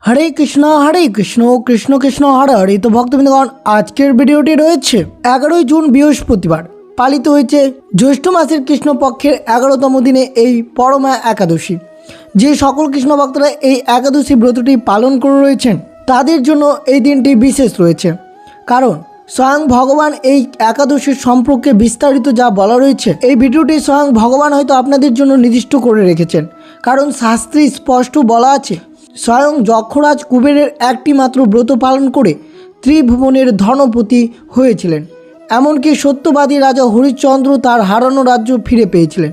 হরে কৃষ্ণ কৃষ্ণ কৃষ্ণ হরে হরে। তো ভক্তবৃন্দগণ, আজকের ভিডিওটি রয়েছে 11 জুন বৃহস্পতিবার পালিত হয়েছে জ্যৈষ্ঠ মাসের কৃষ্ণপক্ষের 11তম দিনে এই পরমা একাদশী। যে সকল কৃষ্ণ ভক্তরা এই একাদশী ব্রতটি পালন করে রয়েছেন তাদের জন্য এই দিনটি বিশেষ রয়েছে, কারণ স্বয়ং ভগবান এই একাদশীর সম্পর্কে বিস্তারিত যা বলা রয়েছে এই ভিডিওটি স্বয়ং ভগবান হয়তো আপনাদের জন্য নির্দিষ্ট করে রেখেছেন। কারণ শাস্ত্রে স্পষ্ট বলা আছে, স্বয়ং যক্ষরাজ কুবেরের একটি মাত্র ব্রত পালন করে ত্রিভুবনের ধনপতি হয়েছিলেন। এমনকি সত্যবাদী রাজা হরিশ্চন্দ্র তার হারানো রাজ্য ফিরে পেয়েছিলেন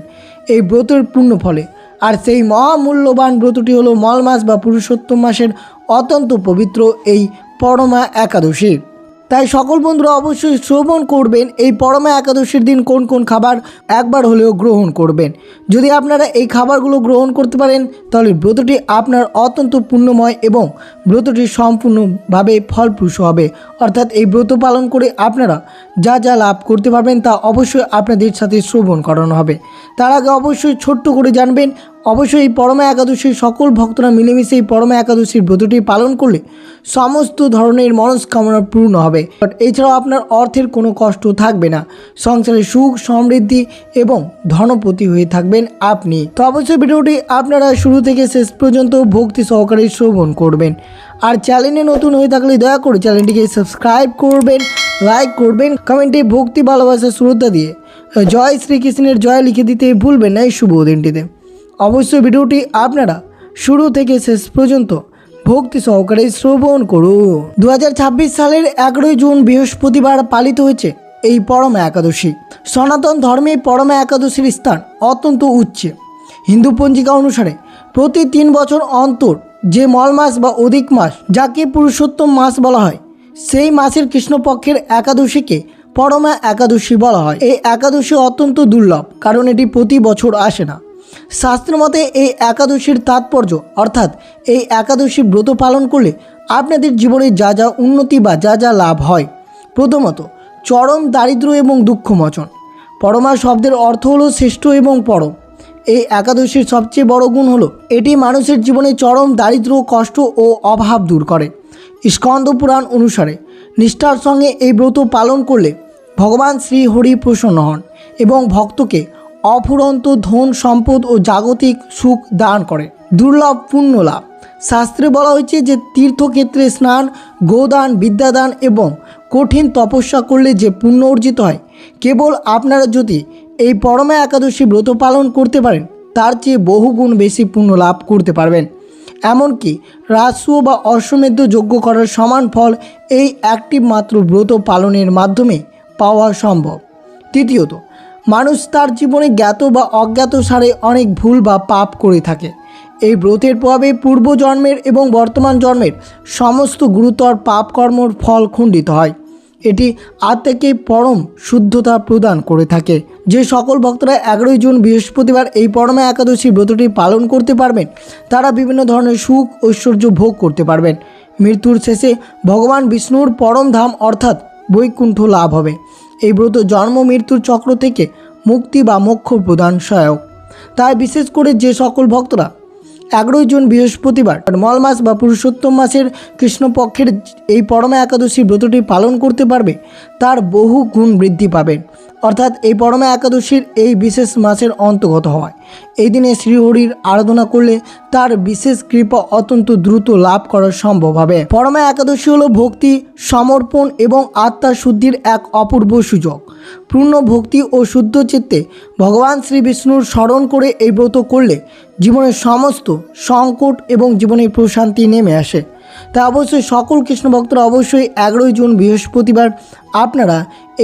এই ব্রতের পূর্ণ ফলে। আর সেই মহামূল্যবান ব্রতটি হলো মল মাস বা পুরুষোত্তম মাসের অত্যন্ত পবিত্র এই পরমা একাদশী। তাই সকল বন্ধুরা অবশ্যই শ্রবণ করবেন এই পরমা একাদশীর দিন কোন কোন খাবার একবার হলেও গ্রহণ করবেন। যদি আপনারা এই খাবারগুলো গ্রহণ করতে পারেন তাহলে ব্রতটি আপনার অত্যন্ত পুণ্যময় এবং ব্রতটি সম্পূর্ণভাবে ফলপ্রসূ হবে। অর্থাৎ এই ব্রত পালন করে আপনারা যা যা লাভ করতে পারবেন তা অবশ্যই আপনাদের সাথে শ্রবণ করানো হবে। তার আগে অবশ্যই ছোট্ট করে জানবেন, অবশ্যই এই পরমা একাদশীর সকল ভক্তরা মিলেমিশে এই পরমা একাদশীর ব্রতটি পালন করলে সমস্ত ধরনের মনস্কামনা পূর্ণ হবে। এছাড়াও আপনার অর্থের কোনো কষ্ট থাকবে না, সংসারে সুখ সমৃদ্ধি এবং ধনপতি হয়ে থাকবেন আপনি। তো অবশ্যই ভিডিওটি আপনারা শুরু থেকে শেষ পর্যন্ত ভক্তি সহকারে শ্রবণ করবেন। আর চ্যানেলে নতুন হয়ে থাকলে দয়া করে চ্যানেলটিকে সাবস্ক্রাইব করবেন, লাইক করবেন, কমেন্টে ভক্তি ভালোবাসা শ্রদ্ধা দিয়ে জয় শ্রীকৃষ্ণের জয় লিখে দিতে ভুলবেন না এই শুভ দিনটিতে। অবশ্যই ভিডিওটি আপনারা শুরু থেকে শেষ পর্যন্ত ভক্তি সহকারে শ্রবণ করুন। 2026 সালের 11 জুন বৃহস্পতিবার পালিত হয়েছে এই পরমা একাদশী। সনাতন ধর্মে পরমা একাদশীর স্থান অত্যন্ত উচ্চে। হিন্দু পঞ্জিকা অনুসারে প্রতি 3 বছর অন্তর যে মল মাস বা অধিক মাস, যাকে পুরুষোত্তম মাস বলা হয়, সেই মাসের কৃষ্ণপক্ষের একাদশীকে পরমা একাদশী বলা হয়। এই একাদশী অত্যন্ত দুর্লভ, কারণ এটি প্রতি বছর আসে না। শাস্ত্র মতে এই একাদশীর তাৎপর্য, অর্থাৎ এই একাদশী ব্রত পালন করলে আপনাদের জীবনে যা যা উন্নতি বা যা যা লাভ হয়। প্রথমত, চরম দারিদ্র এবং দুঃখমোচন। পরমা শব্দের অর্থ হলো শ্রেষ্ঠ এবং পরম। এই একাদশীর সবচেয়ে বড় গুণ হলো এটি মানুষের জীবনে চরম দারিদ্র, কষ্ট ও অভাব দূর করে। স্কন্দ পুরাণ অনুসারে নিষ্ঠার সঙ্গে এই ব্রত পালন করলে ভগবান শ্রী হরি প্রসন্ন হন এবং ভক্তকে অফুরন্ত ধন সম্পদ ও জাগতিক সুখ দান করে। দুর্লভ পুণ্য লাভ। শাস্ত্রে বলা হয়েছে যে তীর্থক্ষেত্রে স্নান, গোদান, বিদ্যাদান এবং কঠিন তপস্যা করলে যে পুণ্য অর্জিত হয়, কেবল আপনারা যদি এই পরমা একাদশী ব্রত পালন করতে পারেন তার চেয়ে বহুগুণ বেশি পুণ্য লাভ করতে পারবেন। এমনকি রাজস্ব বা অশ্বমেধ যজ্ঞ করার সমান ফল এই একটি মাত্র ব্রত পালনের মাধ্যমে পাওয়া সম্ভব। তৃতীয়ত, মানুষ তার জীবনে জ্ঞাত বা অজ্ঞাত সারে অনেক ভুল বা পাপ করে থাকে। এই ব্রতের প্রভাবে পূর্বজন্মের এবং বর্তমান জন্মের সমস্ত গুরুতর পাপ কর্মর ফল খণ্ডিত হয়। এটি আত্মাকে পরম শুদ্ধতা প্রদান করে থাকে। যে সকল ভক্তরা 11 জুন বৃহস্পতিবার এই পরমা একাদশী ব্রতটি পালন করতে পারবেন তারা বিভিন্ন ধরনের সুখ ঐশ্বর্য ভোগ করতে পারবেন। মৃত্যুর শেষে ভগবান বিষ্ণুর পরম ধাম অর্থাৎ বৈকুণ্ঠ লাভ হবে। এই ব্রত জন্ম মৃত্যুর চক্র থেকে মুক্তি বা মোক্ষ প্রদান সহায়ক। তাই বিশেষ করে যে সকল ভক্তরা 11 জুন বৃহস্পতিবার মল মাস বা পুরুষোত্তম মাসের কৃষ্ণপক্ষের এই পরমা একাদশী ব্রতটি পালন করতে পারবে তার বহু গুণ বৃদ্ধি পাবেন। অর্থাৎ এই পরমা একাদশীর এই বিশেষ মাসের অন্তর্গত হওয়ায় এই দিনে শ্রীহরির আরাধনা করলে তার বিশেষ কৃপা অত্যন্ত দ্রুত লাভ করা সম্ভব হবে। পরমা একাদশী হলো ভক্তি, সমর্পণ এবং আত্মার শুদ্ধির এক অপূর্ব সুযোগ। পূর্ণ ভক্তি ও শুদ্ধ চিত্তে ভগবান শ্রী বিষ্ণুর স্মরণ করে এই ব্রত করলে জীবনের সমস্ত সংকট এবং জীবনের প্রশান্তি নেমে আসে। তাই অবশ্যই সকল কৃষ্ণ ভক্তরা অবশ্যই 11 জুন বৃহস্পতিবার আপনারা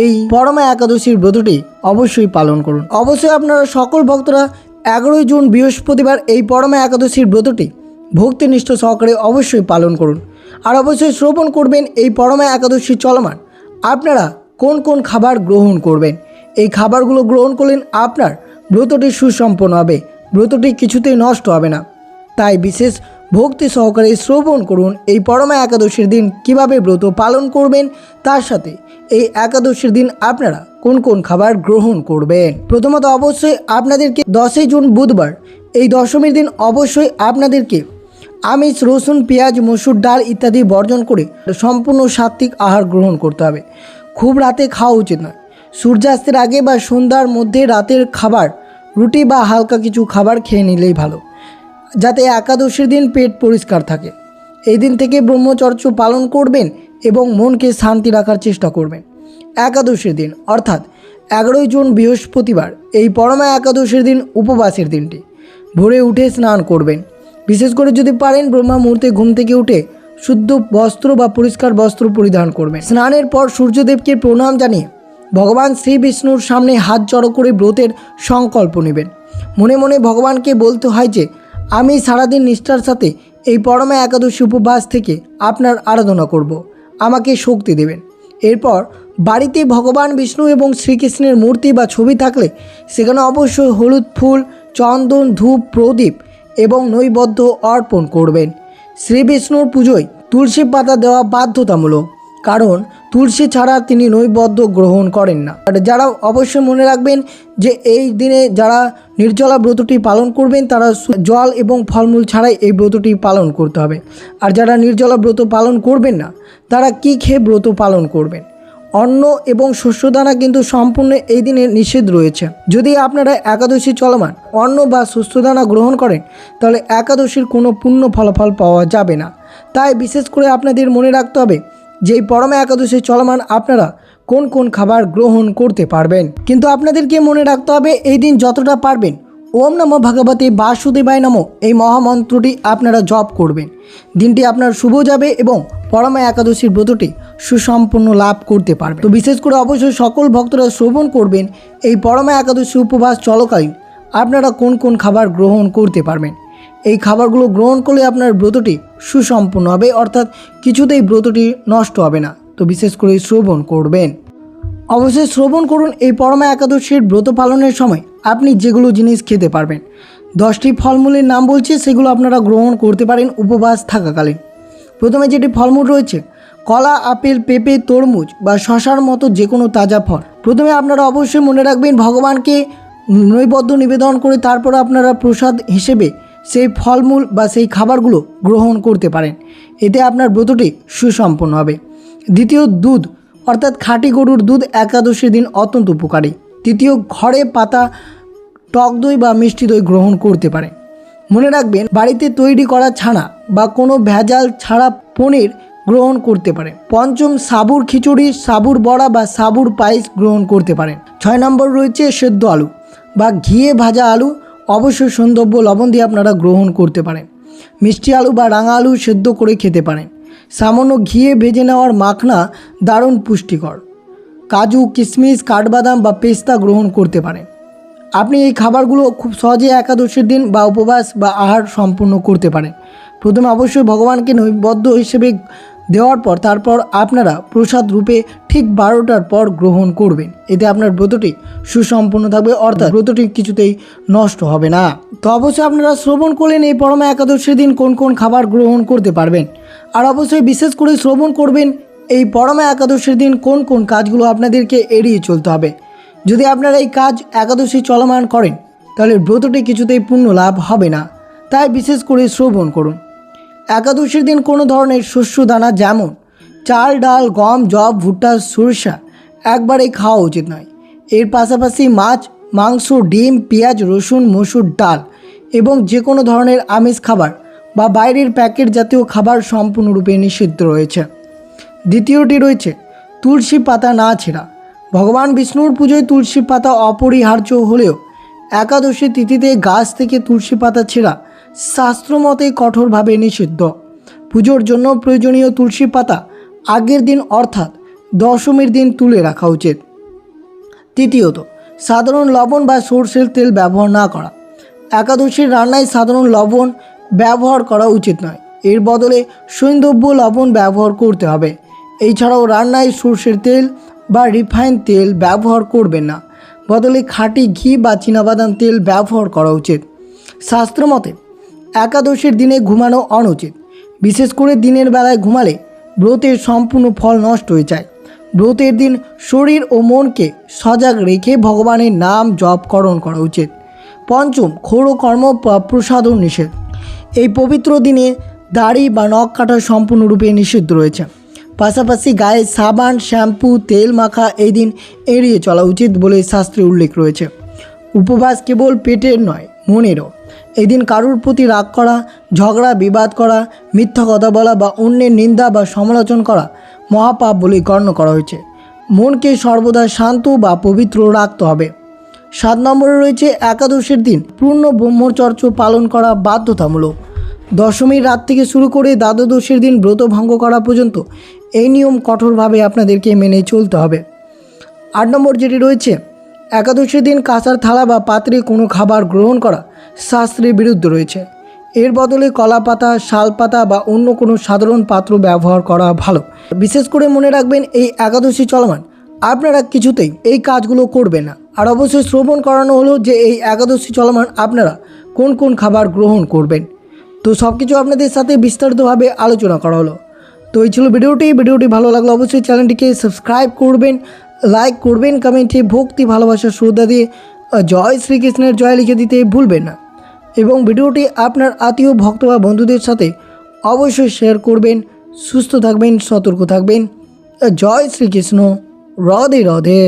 এই পরমা একাদশীর ব্রতটি অবশ্যই পালন করুন। অবশ্যই আপনারা সকল ভক্তরা 11 জুন বৃহস্পতিবার এই পরমা একাদশীর ব্রতটি ভক্তিনিষ্ঠ সহকারে অবশ্যই পালন করুন। আর অবশ্যই শ্রবণ করবেন এই পরমা একাদশী চলমান আপনারা কোন কোন খাবার গ্রহণ করবেন। এই খাবারগুলো গ্রহণ করলেন আপনার ব্রতটি সুসম্পন্ন হবে, ব্রতটি কিছুতেই নষ্ট হবে না। তাই বিশেষ ভক্তি সহকারে শ্রবণ করুন এই পরমা একাদশীর দিন কিভাবে ব্রত পালন করবেন, তার সাথে এই একাদশীর দিন আপনারা কোন কোন খাবার গ্রহণ করবেন। প্রথমত অবশ্যই আপনাদেরকে 10 জুন বুধবার এই দশমীর দিন অবশ্যই আপনাদেরকে আমিষ, রসুন, পেঁয়াজ, মসুর ডাল ইত্যাদি বর্জন করে সম্পূর্ণ সাত্ত্বিক আহার গ্রহণ করতে হবে। খুব রাতে খাওয়া উচিত নয়। সূর্যাস্তের আগে বা সন্ধ্যার মধ্যে রাতের খাবার রুটি বা হালকা কিছু খাবার খেয়ে নিলেই ভালো, যাতে একাদশীর দিন পেট পরিষ্কার থাকে। এই দিন থেকে ব্রহ্মচর্য পালন করবেন এবং মনকে শান্তি রাখার চেষ্টা করবেন। একাদশীর দিন অর্থাৎ 11ই জুন বৃহস্পতিবার এই পরমা একাদশীর দিন উপবাসের দিনটি। ভোরে উঠে স্নান করবেন। বিশেষ করে যদি পারেন ব্রহ্মা মুহূর্তে ঘুম থেকে উঠে শুদ্ধ বস্ত্র বা পরিষ্কার বস্ত্র পরিধান করবেন। স্নানের পর সূর্যদেবকে প্রণাম জানিয়ে ভগবান শ্রী বিষ্ণুর সামনে হাত জড়ো করে ব্রতের সংকল্প নেবেন। মনে মনে ভগবানকে বলতে হয় যে আমি সারাদিন নিষ্ঠার সাথে এই পরমা একাদশী উপবাস থেকে আপনার আরাধনা করব, আমাকে শক্তি দেবেন। এরপর বাড়িতে ভগবান বিষ্ণু এবং শ্রীকৃষ্ণের মূর্তি বা ছবি থাকলে সেখানে অবশ্যই হলুদ ফুল, চন্দন, ধূপ, প্রদীপ এবং নৈবেদ্য অর্পণ করবেন। শ্রী বিষ্ণুর পুজোয় তুলসী পাতা দেওয়া বাধ্যতামূলক, কারণ তুলসী ছাড়া তিনি নৈবেদ্য গ্রহণ করেন না। আর যারা অবশ্যই মনে রাখবেন যে এই দিনে যারা নির্জলা ব্রতটি পালন করবেন তারা জল এবং ফলমূল ছাড়াই এই ব্রতটি পালন করতে হবে। আর যারা নির্জলা ব্রত পালন করবেন না তারা কি খেয়ে ব্রত পালন করবেন? অন্ন এবং শস্যদানা কিন্তু সম্পূর্ণ এই দিনে নিষেধ রয়েছে। যদি আপনারা একাদশী চলমান অন্ন বা শস্যদানা গ্রহণ করেন তাহলে একাদশীর কোনো পূর্ণ ফলাফল পাওয়া যাবে না। তাই বিশেষ করে আপনাদের মনে রাখতে হবে যে এই পরমা একাদশী চলমান আপনারা কোন কোন খাবার গ্রহণ করতে পারবেন। কিন্তু আপনাদেরকে মনে রাখতে হবে এই দিন যতটা পারবেন ওম নমো ভগবতে বাসুদেবায় নমঃ এই মহামন্ত্রটি আপনারা জপ করবেন। দিনটি আপনার শুভ যাবে এবং পরমা একাদশীর ব্রতটি সুসম্পন্ন লাভ করতে পারবেন। তো বিশেষ করে অবশ্যই সকল ভক্তরা শ্রবণ করবেন এই পরমা একাদশী উপবাস চলাকালীন আপনারা কোন কোন খাবার গ্রহণ করতে পারবেন। এই খাবারগুলো গ্রহণ করলে আপনার ব্রতটি সুসম্পন্ন হবে, অর্থাৎ কিছুতেই ব্রতটি নষ্ট হবে না। তো বিশেষ করে শ্রবণ করবেন। অবশ্যই শ্রবণ করুন এই পরমা একাদশীর ব্রত পালনের সময় আপনি যেগুলো জিনিস খেতে পারবেন। 10টি ফলমূলের নাম বলছি, সেগুলো আপনারা গ্রহণ করতে পারেন উপবাস থাকাকালীন। প্রথমে যেটি ফলমূল রয়েছে কলা, আপেল, পেঁপে, তরমুজ বা শশার মতো যে কোনো তাজা ফল। প্রথমে আপনারা অবশ্যই মনে রাখবেন ভগবানকে নৈবেদ্য নিবেদন করে তারপর আপনারা প্রসাদ হিসেবে সেই ফলমূল বা সেই খাবারগুলো গ্রহণ করতে পারেন। এতে আপনার ব্রতটি সুসম্পন্ন হবে। দ্বিতীয়, দুধ অর্থাৎ খাঁটি গরুর দুধ একাদশীর দিন অত্যন্ত উপকারী। তৃতীয়, ঘরে পাতা টক দই বা মিষ্টি দই গ্রহণ করতে পারেন। মনে রাখবেন বাড়িতে তৈরি করা ছানা বা কোনো ভেজাল ছাড়া পনির গ্রহণ করতে পারেন। পঞ্চম, সাবুর খিচুড়ি, সাবুর বড়া বা সাবুর পায়েস গ্রহণ করতে পারেন। 6 নম্বর রয়েছে সেদ্ধ আলু বা ঘিয়ে ভাজা আলু, অবশ্যই সৌন্দর্য লবণ দিয়ে আপনারা গ্রহণ করতে পারেন। মিষ্টি আলু বা রাঙা আলু সেদ্ধ করে খেতে পারেন। সামান্য ঘিয়ে ভেজে নেওয়ার মাখনা দারুণ পুষ্টিকর। কাজু, কিশমিশ, কাঠবাদাম বা পেস্তা গ্রহণ করতে পারেন। আপনি এই খাবারগুলো খুব সহজে একাদশীর দিন বা উপবাস বা আহার সম্পূর্ণ করতে পারেন। প্রথমে অবশ্যই ভগবানকে নৈবেদ্য হিসেবে দেওয়ার পর তারপর আপনারা প্রসাদ রূপে ঠিক 12টার পর গ্রহণ করবেন। এতে আপনার ব্রতটি সুসম্পন্ন থাকবে, অর্থাৎ ব্রতটি কিছুতেই নষ্ট হবে না। তো অবশ্যই আপনারা শ্রবণ করলেন এই পরমা একাদশীর দিন কোন কোন খাবার গ্রহণ করতে পারবেন। আর অবশ্যই বিশেষ করে শ্রবণ করবেন এই পরমা একাদশীর দিন কোন কোন কাজগুলো আপনাদেরকে এড়িয়ে চলতে হবে। যদি আপনারা এই কাজ একাদশী চলমান করেন তাহলে ব্রতটি কিছুতেই পূর্ণ লাভ হবে না। তাই বিশেষ করে শ্রবণ করুন। একাদশীর দিন কোনো ধরনের শস্য দানা যেমন চাল, ডাল, গম, যব, ভুট্টা, সরিষা একবারেই খাওয়া উচিত নয়। এর পাশাপাশি মাছ, মাংস, ডিম, পেঁয়াজ, রসুন, মসুর ডাল এবং যে কোনো ধরনের আমিষ খাবার বা বাইরের প্যাকেট জাতীয় খাবার সম্পূর্ণরূপে নিষিদ্ধ রয়েছে। দ্বিতীয়টি রয়েছে তুলসী পাতা না ছেঁড়া। ভগবান বিষ্ণুর পুজোয় তুলসী পাতা অপরিহার্য হলেও একাদশী তিথিতে গাছ থেকে তুলসী পাতা ছেঁড়া শাস্ত্রমতে কঠোরভাবে নিষিদ্ধ। পুজোর জন্য প্রয়োজনীয় তুলসী পাতা আগের দিন অর্থাৎ দশমীর দিন তুলে রাখা উচিত। তৃতীয়ত, সাধারণ লবণ বা সরষের তেল ব্যবহার না করা। একাদশীর রান্নায় সাধারণ লবণ ব্যবহার করা উচিত নয়। এর বদলে সৈন্দব্য লবণ ব্যবহার করতে হবে। এছাড়াও রান্নায় সরষের তেল বা রিফাইন তেল ব্যবহার করবেন না, বদলে খাঁটি ঘি বা চীনাবাদাম তেল ব্যবহার করা উচিত। শাস্ত্রমতে একাদশীর দিনে ঘুমানো অনুচিত। বিশেষ করে দিনের বেলায় ঘুমালে ব্রতের সম্পূর্ণ ফল নষ্ট হয়ে যায়। ব্রতের দিন শরীর ও মনকে সজাগ রেখে ভগবানের নাম জপকরণ করা উচিত। পঞ্চম, ক্ষৌর কর্ম প্রসাদন নিষেধ। এই পবিত্র দিনে দাড়ি বা নখ কাটা সম্পূর্ণরূপে নিষিদ্ধ রয়েছে। পাশাপাশি গায়ে সাবান, শ্যাম্পু, তেল মাখা এই দিন এড়িয়ে চলা উচিত বলে শাস্ত্রে উল্লেখ রয়েছে। উপবাস কেবল পেটের নয়, মনেরও। এই দিন কারুর প্রতি রাগ করা, ঝগড়া বিবাদ করা, মিথ্যা কথা বলা বা অন্যের নিন্দা বা সমালোচনা করা মহাপাপ বলে গণ্য করা হয়েছে। মনকে সর্বদা শান্ত বা পবিত্র রাখতে হবে। 7 নম্বরে রয়েছে একাদশীর দিন পূর্ণ ব্রহ্মচর্য পালন করা বাধ্যতামূলক। দশমীর রাত থেকে শুরু করে দ্বাদশীর দিন ব্রত ভঙ্গ করা পর্যন্ত এই নিয়ম কঠোরভাবে আপনাদেরকে মেনে চলতে হবে। 8 নম্বর যেটি রয়েছে, একাদশীর দিন কাঁসার থালা বা পাত্রে কোনো খাবার গ্রহণ করা শাস্ত্রের বিরুদ্ধে রয়েছে। এর বদলে কলা পাতা, শাল পাতা বা অন্য কোনো সাধারণ পাত্র ব্যবহার করা ভালো। বিশেষ করে মনে রাখবেন, এই একাদশী চলমান আপনারা কিছুতেই এই কাজগুলো করবেন না। আর অবশ্যই শ্রবণ করানো হলো যে এই একাদশী চলমান আপনারা কোন কোন খাবার গ্রহণ করবেন। তো সব কিছু আপনাদের সাথে বিস্তারিতভাবে আলোচনা করা হলো। তো এই ছিল ভিডিওটি ভালো লাগলো অবশ্যই চ্যানেলটিকে সাবস্ক্রাইব করবেন, লাইক করবেন, কমেন্টে ভক্তি, ভালোবাসা, শ্রদ্ধা দিয়ে জয় শ্রীকৃষ্ণের জয় লিখে দিতে ভুলবেন না। এবং ভিডিওটি আপনার আত্মীয় ভক্ত বা বন্ধুদের সাথে অবশ্যই শেয়ার করবেন। সুস্থ থাকবেন, সতর্ক থাকবেন। জয় শ্রীকৃষ্ণ। রাধে রাধে।